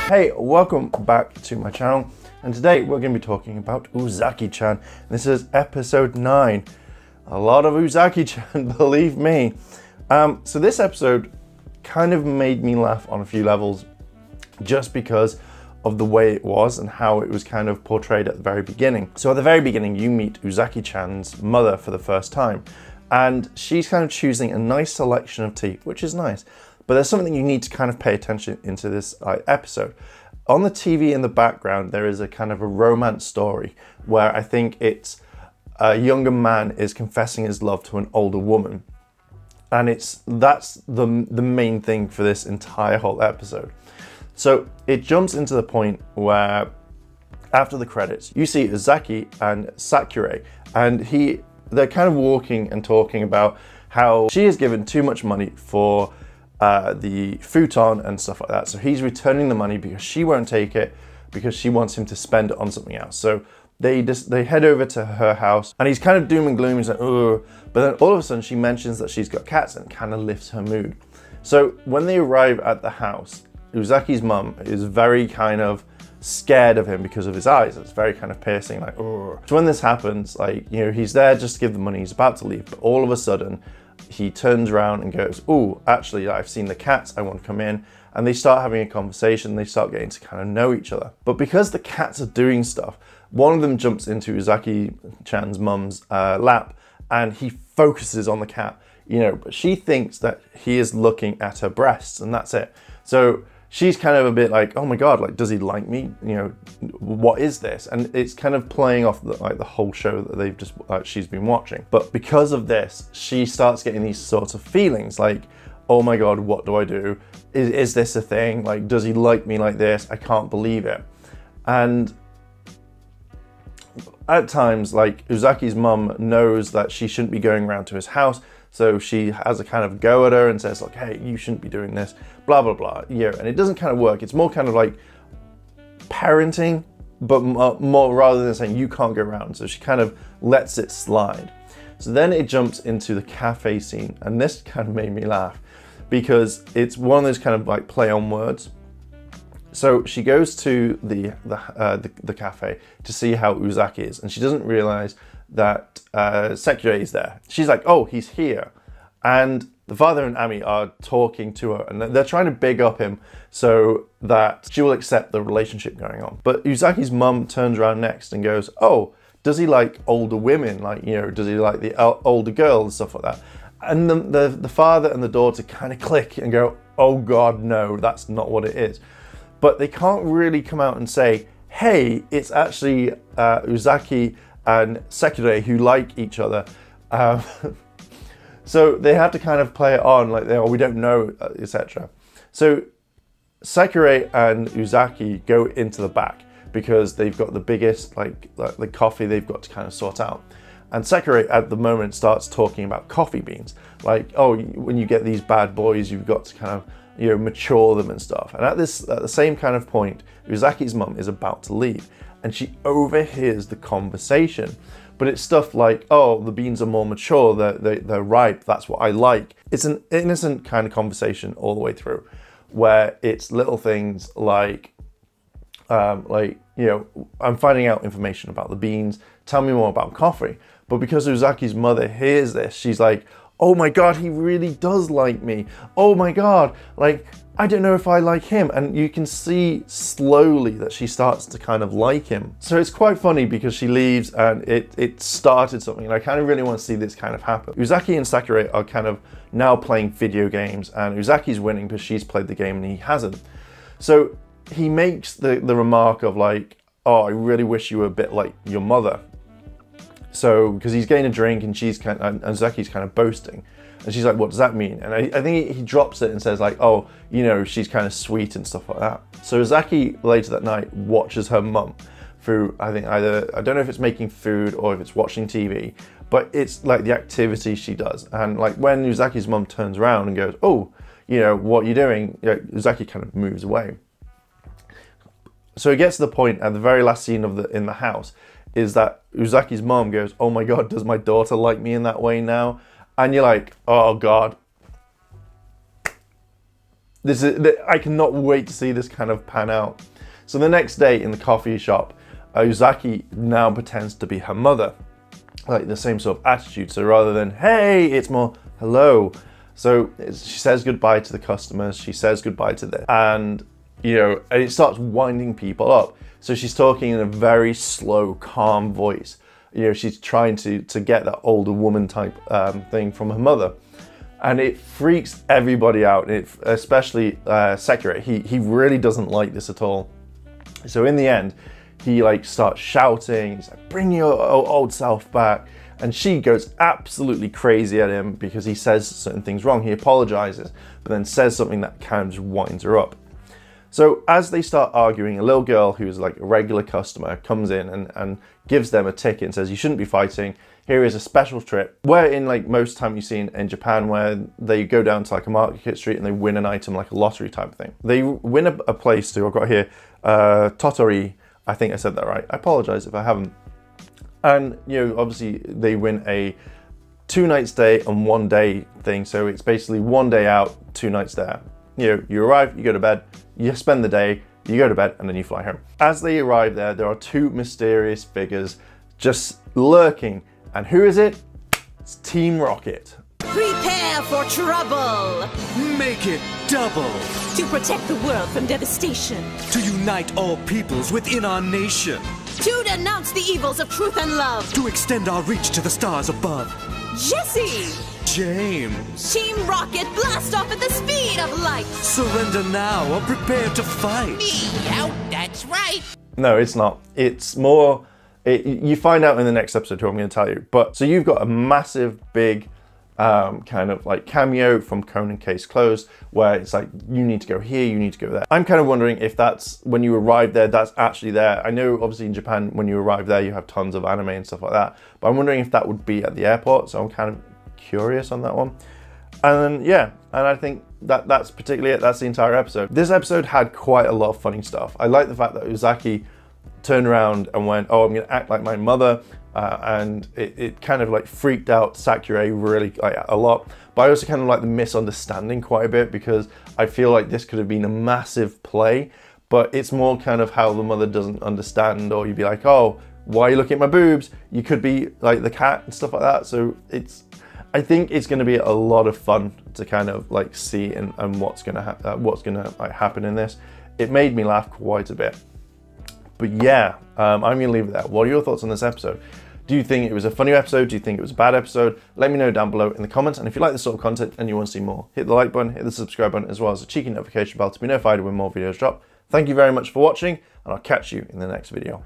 Hey, welcome back to my channel, and today we're going to be talking about Uzaki Chan. This is episode 9. A lot of Uzaki Chan, believe me. So this episode kind of made me laugh on a few levels just because of the way it was and how it was kind of portrayed at the very beginning. So at the very beginning, you meet Uzaki Chan's mother for the first time, and she's kind of choosing a nice selection of tea, which is nice. But there's something you need to kind of pay attention into this episode. On the TV in the background, there is a kind of a romance story where I think it's a younger man is confessing his love to an older woman. And that's the main thing for this entire whole episode. So it jumps into the point where after the credits, you see Uzaki and Sakurai, and they're kind of walking and talking about how she has given too much money for the futon and stuff like that. So he's returning the money because she won't take it because she wants him to spend it on something else. So they head over to her house, and he's kind of doom and gloom. He's like, oh, but then all of a sudden she mentions that she's got cats, and it kind of lifts her mood. So when they arrive at the house, Uzaki's mum is very kind of scared of him because of his eyes. It's very kind of piercing, like, oh. So when this happens, like, you know, he's there just to give the money, he's about to leave, but all of a sudden he turns around and goes, oh, actually, I've seen the cats, I want to come in. And they start having a conversation, they start getting to kind of know each other. But because the cats are doing stuff, one of them jumps into Uzaki Chan's mum's lap, and he focuses on the cat, you know, but she thinks that he is looking at her breasts, and that's it. So she's kind of a bit like, oh my God, like, does he like me? You know, what is this? And it's kind of playing off the whole show that they've just, she's been watching. But because of this, she starts getting these sorts of feelings like, oh my God, what do I do? Is this a thing? Like, does he like me like this? I can't believe it. And at times, like, Uzaki's mum knows that she shouldn't be going around to his house. So she has a kind of go at her and says, like, hey, you shouldn't be doing this, blah, blah, blah. Yeah, and it doesn't kind of work. It's more kind of like parenting, but more rather than saying you can't go around. So she kind of lets it slide. So then it jumps into the cafe scene. And this kind of made me laugh because it's one of those kind of like play on words. So she goes to the cafe to see how Uzaki is, and she doesn't realize that Sakurai is there. She's like, oh, he's here. And the father and Ami are talking to her, and they're trying to big up him so that she will accept the relationship going on. But Uzaki's mum turns around next and goes, oh, does he like older women? Like, you know, does he like the older girls and stuff like that? And the father and the daughter kind of click and go, oh God, no, that's not what it is. But they can't really come out and say, hey, it's actually Uzaki and Sakurai who like each other. So they have to kind of play it on like, oh, we don't know, etc. So Sakurai and Uzaki go into the back because they've got the biggest, like the coffee they've got to kind of sort out. And Sakurai at the moment starts talking about coffee beans. Like, oh, when you get these bad boys, you've got to kind of, you know, mature them and stuff. And at the same kind of point, Uzaki's mum is about to leave, and she overhears the conversation. But it's stuff like, oh, the beans are more mature, they're ripe, that's what I like. It's an innocent kind of conversation all the way through, where it's little things like, you know, I'm finding out information about the beans, tell me more about coffee. But because Uzaki's mother hears this, she's like, oh my God, he really does like me. Oh my God, like, I don't know if I like him. And you can see slowly that she starts to kind of like him. So it's quite funny because she leaves and it started something, and I kind of really want to see this kind of happen. Uzaki and Sakurai are kind of now playing video games, and Uzaki's winning because she's played the game and he hasn't. So he makes the remark of like, oh, I really wish you were a bit like your mother. So, because he's getting a drink and Uzaki's kind of boasting. And she's like, what does that mean? And I think he drops it and says like, oh, you know, she's kind of sweet and stuff like that. So Uzaki later that night watches her mum through, I think either, I don't know if it's making food or if it's watching TV, but it's like the activity she does. And like when Uzaki's mum turns around and goes, oh, you know, what are you doing? You know, Uzaki kind of moves away. So it gets to the point at the very last scene of in the house is that Uzaki's mom goes, oh my God, does my daughter like me in that way now? And you're like, oh God. I cannot wait to see this kind of pan out. So the next day in the coffee shop, Uzaki now pretends to be her mother, like the same sort of attitude. So rather than hey, it's more hello. So she says goodbye to the customers, she says goodbye to this, and and it starts winding people up. So she's talking in a very slow, calm voice. She's trying to get that older woman type thing from her mother. And it freaks everybody out, especially Sakurai. He really doesn't like this at all. So in the end, he starts shouting, he's like, bring your old self back. And she goes absolutely crazy at him because he says certain things wrong. He apologizes, but then says something that kind of just winds her up. So as they start arguing, a little girl who's like a regular customer comes in and gives them a ticket and says, you shouldn't be fighting. Here is a special trip. Where in most time you see in Japan where they go down to a market street and they win an item like a lottery type thing. They win a place too. I've got here, Totori. I think I said that right. I apologize if I haven't. And obviously they win a 2 night stay and 1 day thing. So it's basically 1 day out, 2 nights there. You arrive, you go to bed, you spend the day, you go to bed, and then you fly home. As they arrive there are 2 mysterious figures just lurking. And who is it? It's Team Rocket. Prepare for trouble! Make it double! To protect the world from devastation. To unite all peoples within our nation. To denounce the evils of truth and love. To extend our reach to the stars above. Jesse! James! Team Rocket, blast off at the speed of light! Surrender now or prepare to fight! Me out, that's right! No, it's not. It's more... you find out in the next episode who I'm going to tell you. But so you've got a massive, big kind of cameo from Conan Case Closed, where it's like, you need to go here, you need to go there. I'm kind of wondering if that's, when you arrive there, that's actually there. I know obviously in Japan, when you arrive there, you have tons of anime and stuff like that. But I'm wondering if that would be at the airport. So I'm kind of curious on that one. And then, yeah, and I think that's particularly it. That's the entire episode. This episode had quite a lot of funny stuff. I like the fact that Uzaki turned around and went, oh, I'm going to act like my mother. And it kind of freaked out Sakurai really a lot. But I also kind of like the misunderstanding quite a bit, because I feel like this could have been a massive play, but it's more kind of how the mother doesn't understand, or you'd be like, oh, why are you looking at my boobs? You could be like the cat and stuff like that. So I think it's going to be a lot of fun to kind of see and what's going to happen in this. It made me laugh quite a bit. But yeah, I'm going to leave it there. What are your thoughts on this episode? Do you think it was a funny episode? Do you think it was a bad episode? Let me know down below in the comments. And if you like this sort of content and you want to see more, hit the like button, hit the subscribe button, as well as a cheeky notification bell to be notified when more videos drop. Thank you very much for watching, and I'll catch you in the next video.